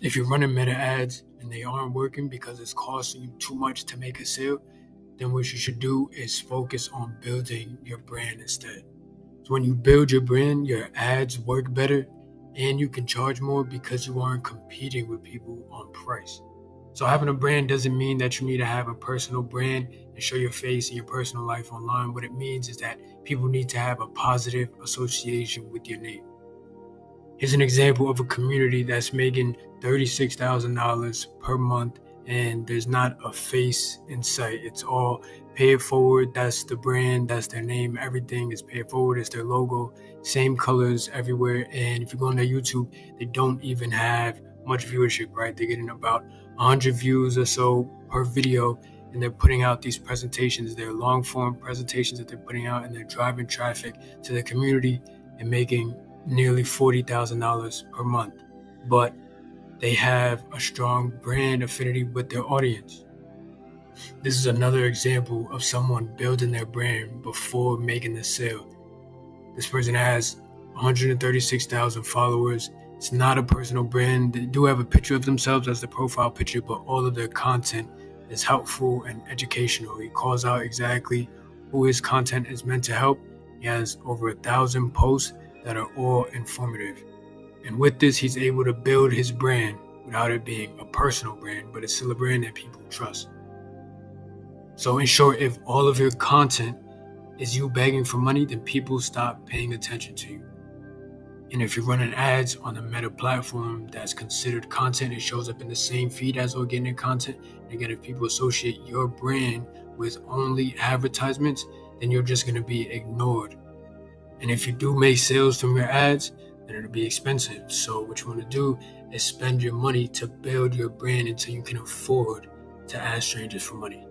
If you're running meta ads and they aren't working because it's costing you too much to make a sale, then what you should do is focus on building your brand instead. So when you build your brand, your ads work better and you can charge more because you aren't competing with people on price. So having a brand doesn't mean that you need to have a personal brand and show your face and your personal life online. What it means is that people need to have a positive association with your name. Here's an example of a community that's making $36,000 per month and there's not a face in sight. It's all pay it forward. That's the brand, that's their name. Everything is pay it forward. It's their logo, same colors everywhere. And if you go on their YouTube, they don't even have much viewership, right? They're getting about 100 views or so per video, and they're putting out these presentations. They're long form presentations that they're putting out, and they're driving traffic to the community and making nearly $40,000 per month, but they have a strong brand affinity with their audience. This is another example of someone building their brand before making the sale. This person has 136,000 followers. It's not a personal brand. They do have a picture of themselves as the profile picture, but all of their content is helpful and educational. He calls out exactly who his content is meant to help. He has over 1,000 posts that are all informative. And with this, he's able to build his brand without it being a personal brand, but it's still a brand that people trust. So in short, if all of your content is you begging for money, then people stop paying attention to you. And if you're running ads on a meta platform that's considered content, it shows up in the same feed as organic content. And again, if people associate your brand with only advertisements, then you're just going to be ignored. And if you do make sales from your ads, then it'll be expensive. So what you want to do is spend your money to build your brand until you can afford to ask strangers for money.